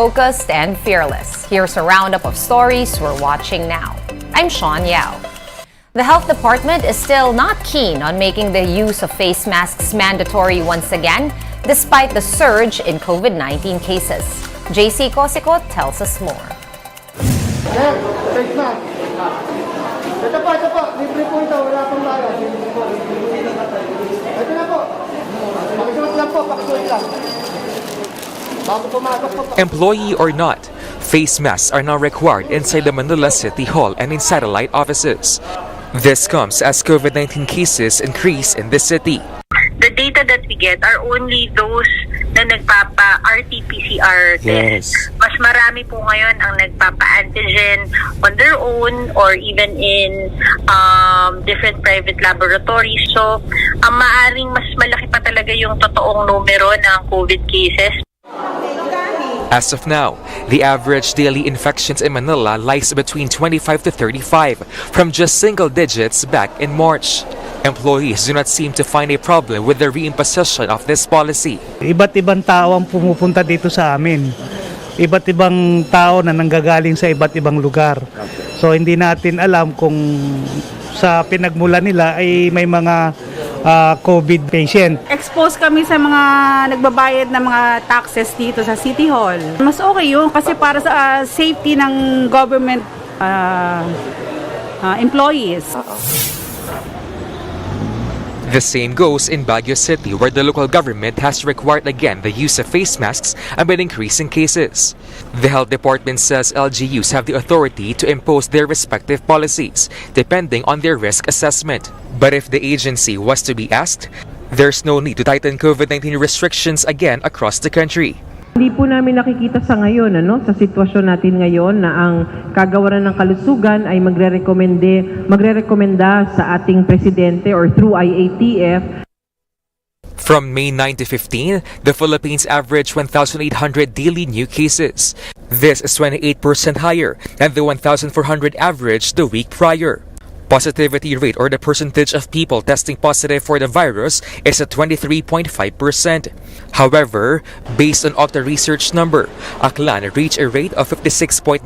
focused and fearless. Here's a roundup of stories we're watching now. I'm Sean Yao. The health department is still not keen on making the use of face masks mandatory once again, despite the surge in COVID-19 cases. JC Cosico tells us more. Sir, face mask. Ito po. Libre po ito. Wala pong bayad. Ito na po. Pakisuot lang. Bago pumasok po. Employee or not, face masks are now required inside the Manila City Hall and in satellite offices. This comes as COVID-19 cases increase in the city. The data that we get are only those na nagpapa-RT-PCR test. Yes. Mas marami po ngayon ang nagpapa-antigen on their own or even in different private laboratories. So, ang maaring mas malaki pa talaga yung totoong numero ng COVID cases. As of now, the average daily infections in Manila lies between 25 to 35, from just single digits back in March. Employees do not seem to find a problem with the reimposition of this policy. Iba't ibang tao ang pumupunta dito sa amin. Iba't ibang tao na nanggagaling sa iba't ibang lugar. So hindi natin alam kung sa pinagmula nila ay may mga COVID patient. Exposed kami sa mga nagbabayad ng mga taxes dito sa City Hall. Mas okay yun kasi para sa safety ng government employees. The same goes in Baguio City, where the local government has required again the use of face masks amid increasing cases. The health department says LGUs have the authority to impose their respective policies, depending on their risk assessment. But if the agency was to be asked, there's no need to tighten COVID-19 restrictions again across the country. Hindi po namin nakikita sa ngayon, sa sitwasyon natin ngayon na ang kagawaran ng kalusugan ay magrerekomenda sa ating presidente or through IATF. From May 9 to 15, the Philippines averaged 1,800 daily new cases. This is 28% higher than the 1,400 average the week prior. Positivity rate, or the percentage of people testing positive for the virus, is at 23.5%. However, based on Octa research number, Aklan reached a rate of 56.9%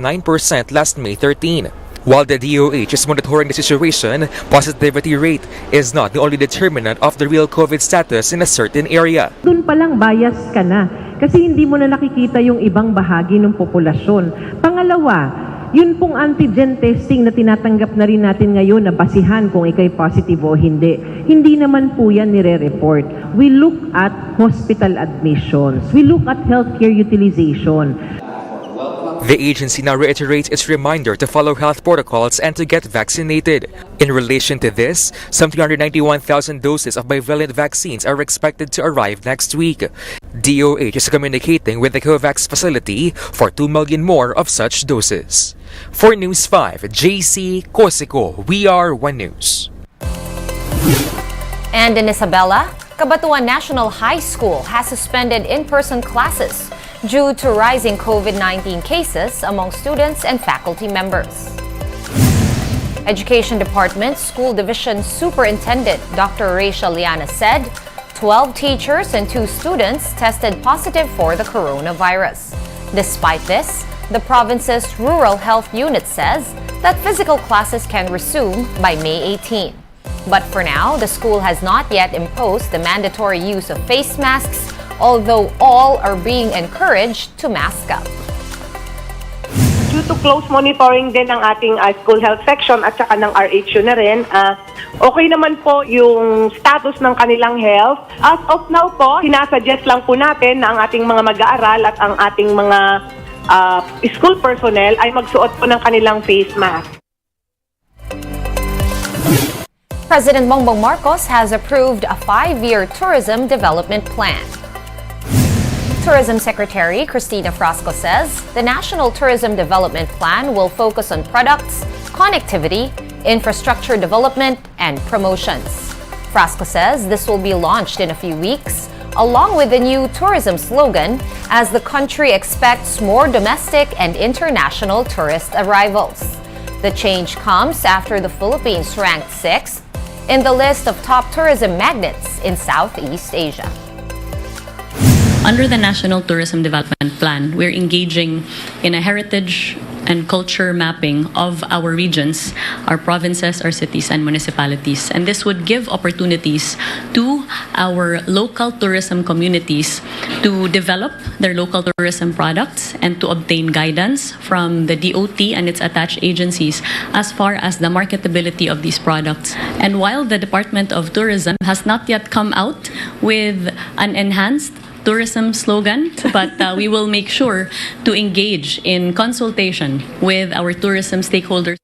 last May 13. While the DOH is monitoring the situation, positivity rate is not the only determinant of the real COVID status in a certain area. Doon palang bias ka na kasi hindi mo na nakikita yung ibang bahagi ng populasyon. Pangalawa, yun pong antigen testing na tinatanggap na rin natin ngayon na basihan kung ikay positive o hindi. Hindi naman po yan nire-report. We look at hospital admissions. We look at healthcare utilization. The agency now reiterates its reminder to follow health protocols and to get vaccinated. In relation to this, some 391,000 doses of bivalent vaccines are expected to arrive next week. DOH is communicating with the COVAX facility for 2 million more of such doses. For News 5, JC Cosico, we are One News. And in Isabella, Kabatua National High School has suspended in-person classes due to rising COVID-19 cases among students and faculty members. Education Department School Division Superintendent Dr. Rachel Liana said 12 teachers and 2 students tested positive for the coronavirus. Despite this, the province's Rural Health Unit says that physical classes can resume by May 18. But for now, the school has not yet imposed the mandatory use of face masks, although all are being encouraged to mask up. Due to close monitoring din ng ating school health section at saka ng RHU na rin, okay naman po yung status ng kanilang health. As of now po, sinasuggest lang po natin na ang ating mga mag-aaral at ang ating mga school personnel ay magsuot po ng kanilang face mask. President Bongbong Marcos has approved a 5-year tourism development plan. Tourism Secretary Cristina Frasco says the National Tourism Development Plan will focus on products, connectivity, infrastructure development, and promotions. Frasco says this will be launched in a few weeks, along with the new tourism slogan, as the country expects more domestic and international tourist arrivals. The change comes after the Philippines ranked 6th in the list of top tourism magnets in Southeast Asia. Under the National Tourism Development Plan, we're engaging in a heritage and culture mapping of our regions, our provinces, our cities, and municipalities. And this would give opportunities to our local tourism communities to develop their local tourism products and to obtain guidance from the DOT and its attached agencies as far as the marketability of these products. And while the Department of Tourism has not yet come out with an enhanced tourism slogan, but we will make sure to engage in consultation with our tourism stakeholders.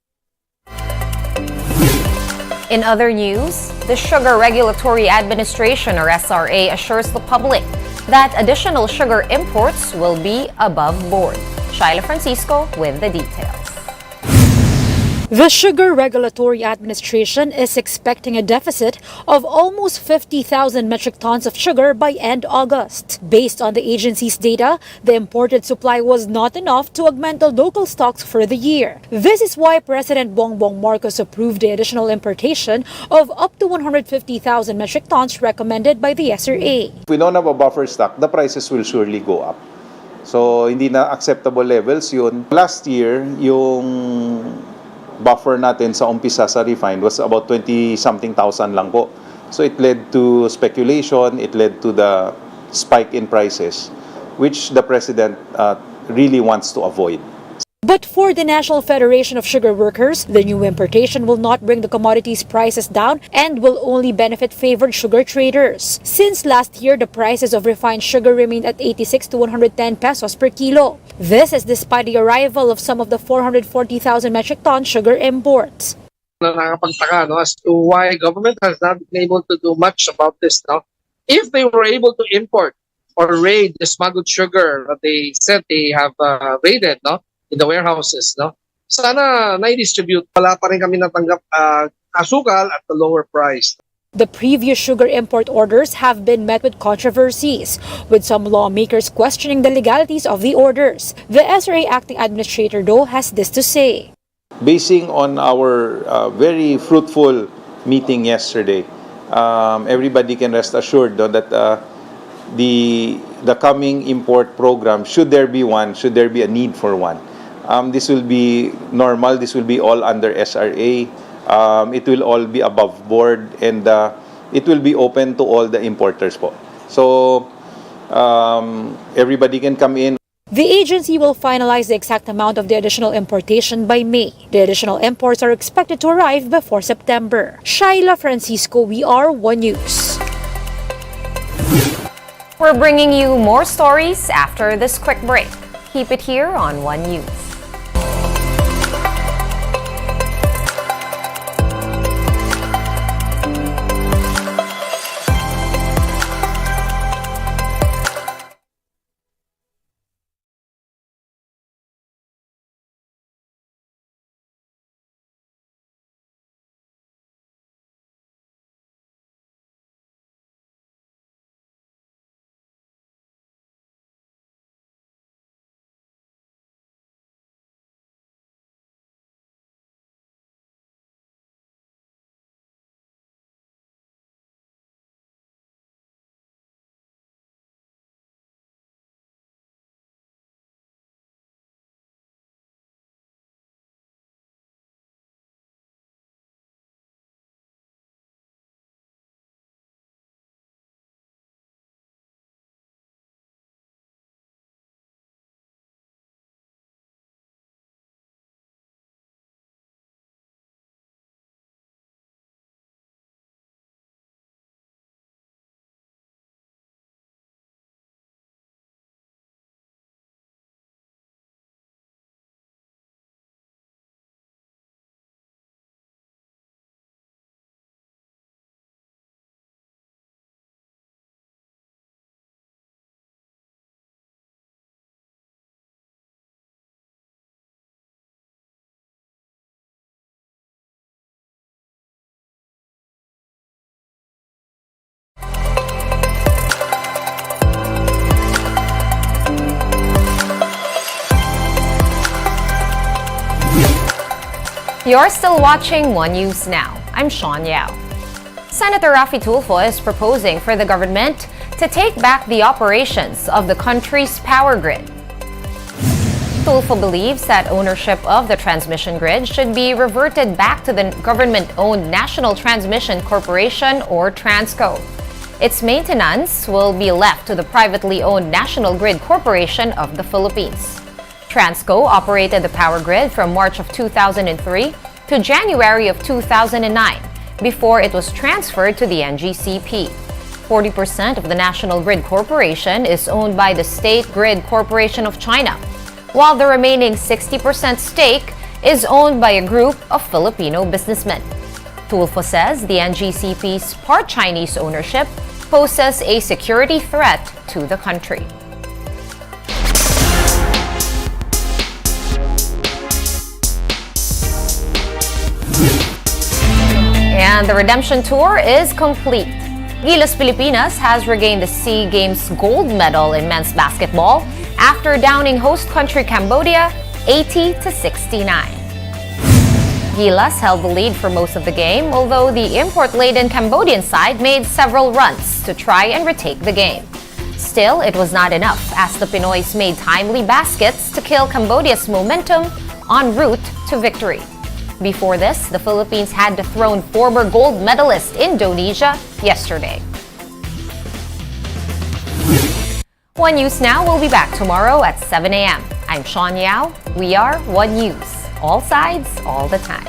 In other news, the Sugar Regulatory Administration, or SRA, assures the public that additional sugar imports will be above board. Shaila Francisco with the details. The Sugar Regulatory Administration is expecting a deficit of almost 50,000 metric tons of sugar by end August. Based on the agency's data, the imported supply was not enough to augment the local stocks for the year. This is why President Bongbong Marcos approved the additional importation of up to 150,000 metric tons recommended by the SRA. If we don't have a buffer stock, the prices will surely go up. So, hindi na acceptable levels yun. Last year, yung buffer natin sa umpisa sa refined was about 20-something thousand lang po. So it led to speculation, it led to the spike in prices, which the President really wants to avoid. But for the National Federation of Sugar Workers, the new importation will not bring the commodities prices down and will only benefit favored sugar traders. Since last year, the prices of refined sugar remained at 86 to 110 pesos per kilo. This is despite the arrival of some of the 440,000 metric ton sugar imports. Nakakapagtaka as to why government has not been able to do much about this now. If they were able to import or raid the smuggled sugar that they said they have raided, in the warehouses, sana na-distribute. Wala pa rin kami natanggap asukal at the lower price. The previous sugar import orders have been met with controversies, with some lawmakers questioning the legalities of the orders. The SRA acting administrator, though, has this to say. Basing on our very fruitful meeting yesterday, everybody can rest assured that the coming import program, should there be a need for one, this will be normal, this will be all under SRA. It will all be above board, and it will be open to all the importers po. So everybody can come in. The agency will finalize the exact amount of the additional importation by May. The additional imports are expected to arrive before September. Shaila Francisco, we are One News. We're bringing you more stories after this quick break. Keep it here on One News. You're still watching One News Now. I'm Sean Yao. Senator Raffy Tulfo is proposing for the government to take back the operations of the country's power grid. Tulfo believes that ownership of the transmission grid should be reverted back to the government-owned National Transmission Corporation or Transco. Its maintenance will be left to the privately owned National Grid Corporation of the Philippines. Transco operated the power grid from March of 2003 to January of 2009 before it was transferred to the NGCP. 40% of the National Grid Corporation is owned by the State Grid Corporation of China, while the remaining 60% stake is owned by a group of Filipino businessmen. Tulfo says the NGCP's part Chinese ownership poses a security threat to the country. And the redemption tour is complete. Gilas Pilipinas has regained the SEA Games gold medal in men's basketball after downing host country Cambodia 80-69. Gilas held the lead for most of the game, although the import-laden Cambodian side made several runs to try and retake the game. Still, it was not enough as the Pinoys made timely baskets to kill Cambodia's momentum en route to victory. Before this, the Philippines had dethroned former gold medalist Indonesia yesterday. One News Now will be back tomorrow at 7 a.m. I'm Sean Yao. We are One News. All sides, all the time.